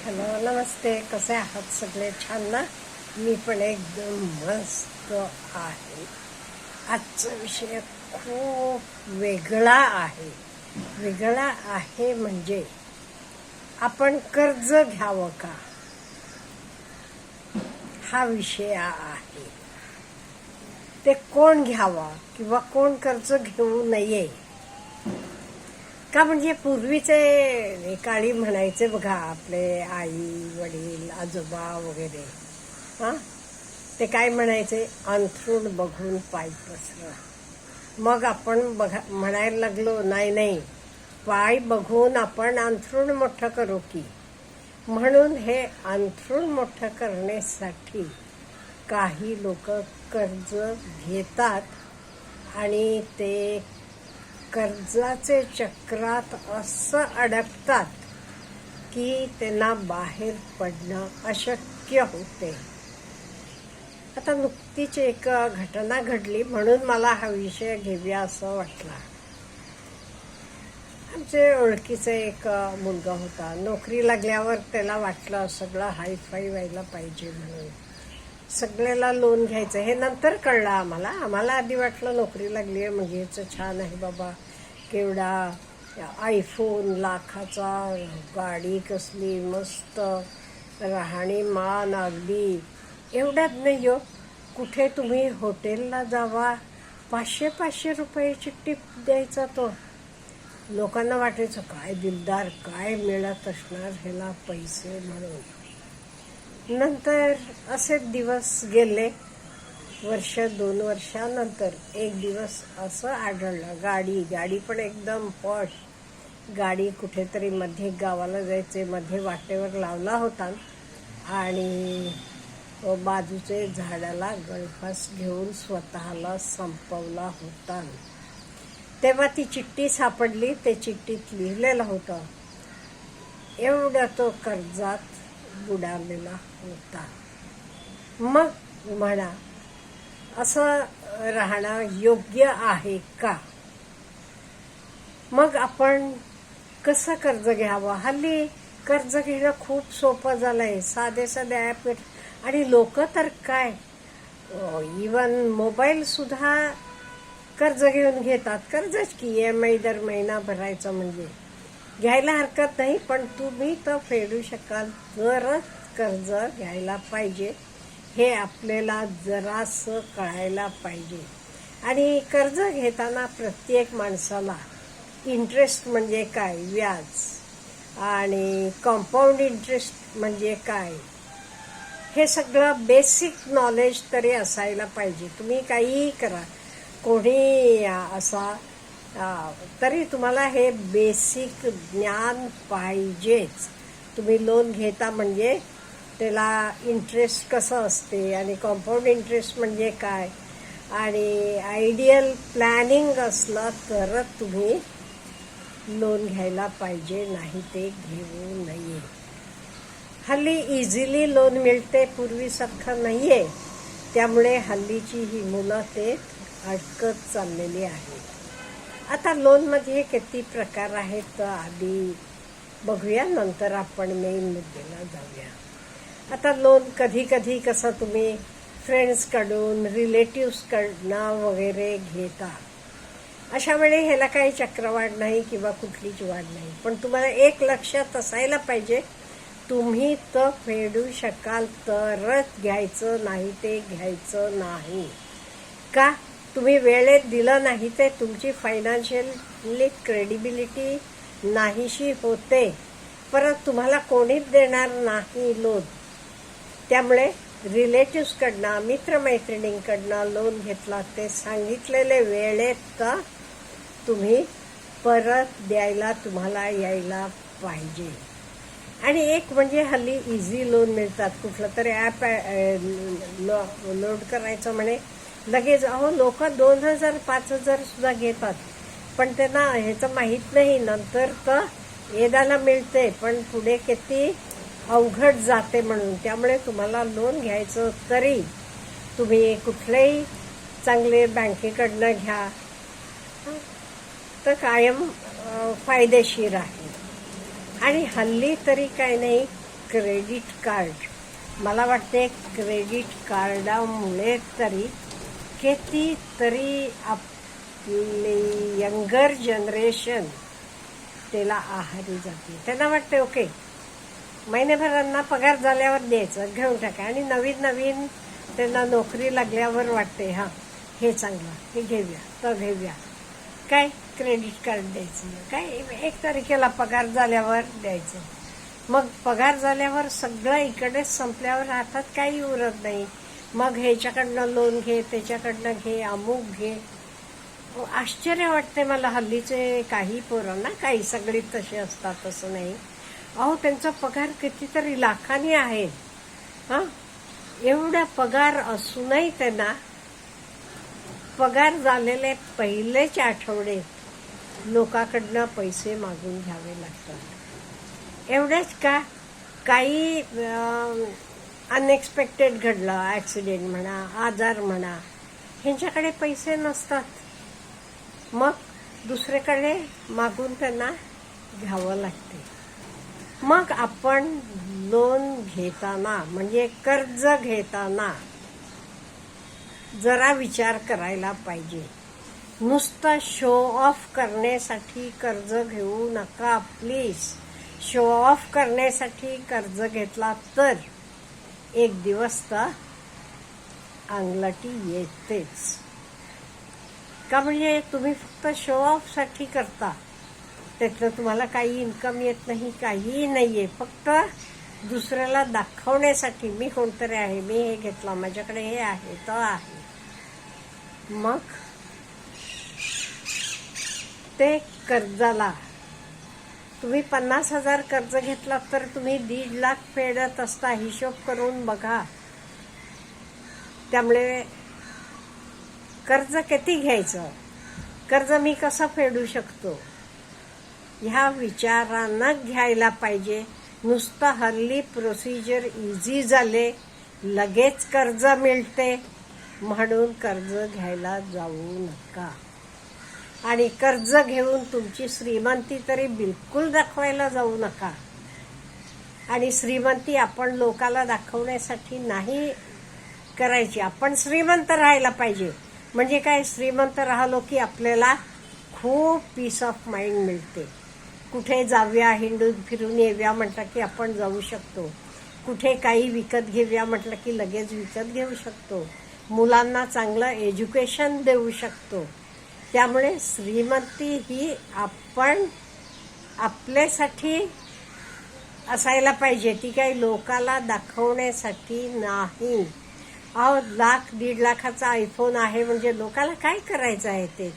Hello, नमस्ते. कसे आहात सगळे? छान ना? मी पण एकदम मस्त आहे. आजचा विषय खूप वेगळा आहे. वेगळा आहे म्हणजे आपण कर्ज घ्यावं का, हा विषय आहे. ते कोण घ्यावा किंवा कोण कर्ज घेऊ नये का? म्हणजे पूर्वीचे काळी म्हणायचे बघा, आपले आई वडील आजोबा वगैरे, हा, ते काय म्हणायचे? अंथरूण बघून पाय पसरा. मग आपण म्हणायला लागलो, नाही नाही, पाय बघून आपण अंथरूण मोठं करू की. म्हणून हे अंथरूण मोठं करण्यासाठी काही लोक कर्ज घेतात आणि ते कर्जाचे चक्रात असं अडकतात की त्यांना बाहेर पडणं अशक्य होते. आता नुकतीच एक घटना घडली, म्हणून मला हा विषय घेऊया असं वाटला. आमचे ओळखीचा एक मुलगा होता. नोकरी लागल्यावर त्याला वाटलं सगळं हायफाय व्हायला पाहिजे म्हणून सगळ्याला लोन घ्यायचं. हे नंतर कळलं आम्हाला आधी वाटलं नोकरी लागली आहे म्हणजे याचं छान आहे बाबा, केवढा आयफोन लाखाचा, गाडी कसली मस्त, राहणीमान अगदी. एवढ्यात नाही हो, कुठे तुम्ही हॉटेलला जावा, 500-500 रुपयाची टिप द्यायचा तो. लोकांना वाटायचं काय दिलदार, काय मिळत असणार ह्याला पैसे म्हणून. नंतर असे दिवस गेले. 1-2 वर्षानंतर एक दिवस असं आढळलं, गाडी पण एकदम पॉश गाडी, कुठेतरी मध्ये गावाला जायचे, मध्ये वाटेवर लावला होता आणि बाजूचे झाडाला गळफास घेऊन स्वतःला संपवला होता. तेव्हा ती चिठ्ठी सापडली. ते चिठ्ठीत लिहिलेलं होतं, एवढा तो कर्जात बुडालेला होता. मग म्हणा, असं राहणं योग्य आहे का? मग आपण कसं कर्ज घ्यावं? हल्ली कर्ज घेणं खूप सोपं झालंय. साधे ॲप, आणि लोक तर काय, इवन मोबाईल सुद्धा कर्ज घेऊन घेतात. कर्जच की EMI दर महिना भरायचं म्हणजे घ्यायला हरकत नाही, पण तुम्ही तर फेडू शकाल तरच कर्ज घ्यायला पाहिजे, हे आपल्याला जरासं कळायला पाहिजे. आणि कर्ज घेताना प्रत्येक माणसाला इंटरेस्ट म्हणजे काय, व्याज, आणि कंपाऊंड इंटरेस्ट म्हणजे काय, हे सगळं बेसिक नॉलेज तरी असायला पाहिजे. तुम्ही काहीही करा, कोणी असा, तरी तुम्हाला हे बेसिक ज्ञान पाहिजेच. तुम्ही लोन घेता म्हणजे त्याला इंटरेस्ट कसं असते आणि कंपाऊंड इंटरेस्ट म्हणजे काय, आणि आयडियल प्लॅनिंग असलं तरच तुम्ही लोन घ्यायला पाहिजे, नाही ते घेऊ नये. हल्ली इझिली लोन मिळते, पूर्वीसारखं नाही आहे. त्यामुळे हल्लीची ही मुलं ते अडकत चाललेली आहेत. आता लोनमध्ये किती प्रकार आहेत आधी बघूया, नंतर आपण मेन मुद्द्याला जाऊया. आता लोन कधी कधी कसं तुम्ही फ्रेंड्सकडून, रिलेटिव्सकडनं वगैरे घेता. अशा वेळी ह्याला काही चक्रवाढ नाही किंवा कुठलीच वाढ नाही. पण तुम्हाला एक लक्षात असायला पाहिजे, तुम्ही तर फेडू शकाल तरच घ्यायचं, नाही ते घ्यायचं नाही. का? तुम्ही वेळेत दिलं नाही ते तुमची फायनान्शियली क्रेडिबिलिटी नाहीशी होते. परत तुम्हाला कोणीच देणार नाही लोन. त्यामुळे रिलेटिव्सकडनं, मित्रमैत्रिणींकडनं लोन घेतला ते सांगितलेले वेळेत तुम्ही परत द्यायला तुम्हाला यायला पाहिजे. आणि एक म्हणजे हल्ली इझी लोन मिळतात. कुठलं तरी ॲप लोड करायचं म्हणे लगेच. लोक 2,000-5,000 सुद्धा घेतात, पण त्यांना ह्याचं माहीत नाही. नंतर तर येदाला मिळते, पण पुढे किती अवघड जाते म्हणून. त्यामुळे तुम्हाला लोन घ्यायचं तरी तुम्ही कुठल्याही चांगले बँकेकडनं घ्या, तर कायम फायदेशीर आहे. आणि हल्ली तरी काय नाही, क्रेडिट कार्ड, मला वाटते क्रेडिट कार्डामुळे तरी कितीतरी आपली यंगर जनरेशन त्याला आहारी जाते. त्यांना वाटते ओके महिन्याभरांना पगार झाल्यावर द्यायचं, घेऊन टाका. आणि नवीन नवीन त्यांना नोकरी लागल्यावर वाटते हां हे चांगलं, हे घेऊया तर घेऊया, काय क्रेडिट कार्ड द्यायचं, काय 1 तारखेला पगार झाल्यावर द्यायचं. मग पगार झाल्यावर सगळं इकडेच संपल्यावर हातात काही उरत नाही. मग ह्याच्याकडनं लोन घे, त्याच्याकडनं घे, अमुक घे. आश्चर्य वाटते मला हल्लीचे काही पोरांना, काही सगळी तसे असतात असं नाही. अहो त्यांचा पगार कितीतरी लाखांनी आहे. हां एवढा पगार असूनही त्यांना पगार झालेले पहिलेच आठवडे लोकांकडनं पैसे मागून घ्यावे लागतात. एवढंच का, काही अनएक्सपेक्टेड घडलं, ॲक्सिडेंट म्हणा, आजार म्हणा, ह्यांच्याकडे पैसे नसतात. मग दुसरीकडे मागून त्यांना घ्यावं लागते. मग आपण लोन घेताना म्हणजे कर्ज घेताना जरा विचार करायला पाहिजे. नुसतं शो ऑफ करण्यासाठी कर्ज घेऊ नका प्लीज. शो ऑफ करण्यासाठी कर्ज घेतला तर एक दिवस तर अंगलटी येतेच. का म्हणजे तुम्ही फक्त शो ऑफसाठी करता, त्यातलं तुम्हाला काही इन्कम येत नाही, काहीही नाही आहे. फक्त दुसऱ्याला दाखवण्यासाठी मी कोणतरी आहे, मी हे घेतलं, माझ्याकडे हे आहे तर आहे. मग ते कर्जाला तुम्ही 50,000 कर्ज घेतला तर तुम्ही 1.5 लाख फेडत असता. हिशोब करून बघा. त्यामुळे कर्ज किती घ्यायचं, कर्ज मी कसं फेडू शकतो, ह्या विचारानं घ्यायला पाहिजे. नुसतं हल्ली प्रोसिजर इझी झाले, लगेच कर्ज मिळते म्हणून कर्ज घ्यायला जाऊ नका. आणि कर्ज घेऊन तुमची श्रीमंती तरी बिलकुल दाखवायला जाऊ नका. आणि श्रीमंती आपण लोकाला दाखवण्यासाठी नाही करायची, आपण श्रीमंत राहायला पाहिजे. म्हणजे काय, श्रीमंत राहिलो की आपल्याला खूप पीस ऑफ माइंड मिळते. कुठे जाऊया, हिंडून फिरून येऊया म्हटलं की आपण जाऊ शकतो. कुठे काही विकत घेऊया म्हटलं की लगेच विकत घेऊ शकतो. मुलांना चांगलं एज्युकेशन देऊ शकतो. त्यामुळे श्रीमंती ही आपण आपल्यासाठी असायला पाहिजे, ती काही लोकाला दाखवण्यासाठी नाही. अहो 1,00,000-1.5 लाखाचा आयफोन आहे म्हणजे लोकाला काय करायचं आहे, ते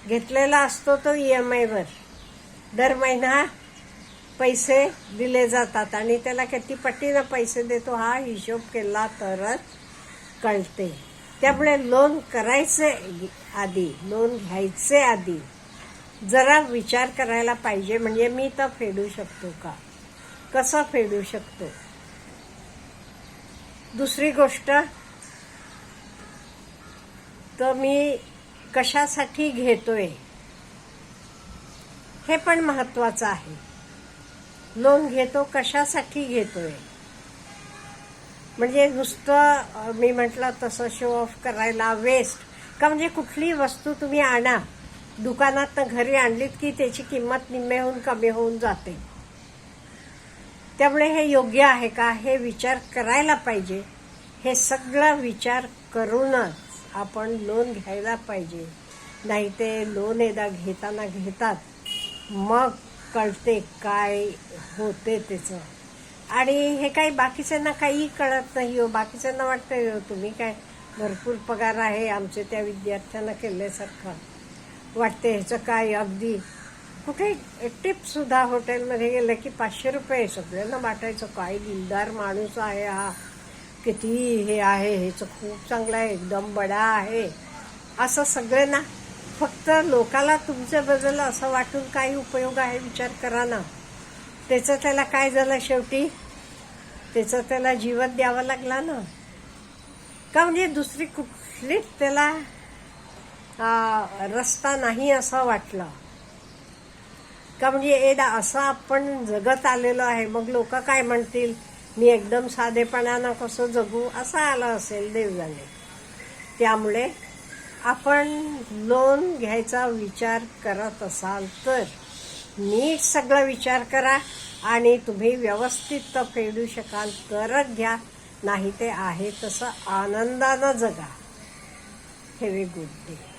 घेतलेला असतो तो EMI वर. दर महिना पैसे दिले जातात आणि त्याला किती पटीनं पैसे देतो हा हिशोब केला तरच कळते. त्यामुळे लोन करायचे आधी, लोन घ्यायचे आधी जरा विचार करायला पाहिजे. म्हणजे मी तर फेडू शकतो का, कसं फेडू शकतो. दुसरी गोष्ट तर मी कशासाठी घेतोय हे पण महत्वाचं आहे. लोन घेतो कशासाठी घेतोय, म्हणजे नुसतं मी म्हटलं तसं शो ऑफ करायला वेस्ट का. म्हणजे कुठली वस्तू तुम्ही आणा दुकानात घरी आणलीत की त्याची किंमत निम्म्याहून कमी होऊन जाते. त्यामुळे हे योग्य आहे का हे विचार करायला पाहिजे. हे सगळं विचार करूनच आपण लोन घ्यायला पाहिजे. नाही ते लोन एकदा घेताना घेतात मग कळते काय होते त्याचं. आणि हे काही बाकीच्यांना काही कळत नाही हो. बाकीच्यांना वाटतं हो तुम्ही काय भरपूर पगार आहे, आमचे त्या विद्यार्थ्यांना केल्यासारखं वाटते. ह्याचं काय अगदी कुठे टिपसुद्धा हॉटेलमध्ये गेलं की 500 रुपये सगळ्यांना वाटायचं काय दिलदार माणूस आहे हा, किती हे आहे, ह्याचं खूप चांगलं आहे, एकदम बडा आहे असं सगळ्यांना. फक्त लोकाला तुमच्याबद्दल असं वाटून काही उपयोग आहे विचार करा ना. त्याचं त्याला काय झालं शेवटी, त्याचं त्याला जीवन द्यावं लागला ना. का म्हणजे दुसरी कुठलीच त्याला रस्ता नाही असं वाटलं का. म्हणजे एकदा असं आपण जगत आलेलो आहे. मग लोक काय म्हणतील, मी एकदम साधेपणानं कसं जगू असं आलं असेल देव जाणे. त्यामुळे आपण लोन घ्यायचा विचार करत असाल तर नीट सगळा विचार करा आणि तुम्ही व्यवस्थित फेडू शकाल तरच घ्या, नाही ते आहे तसं आनंदानं जगा. Have a good day.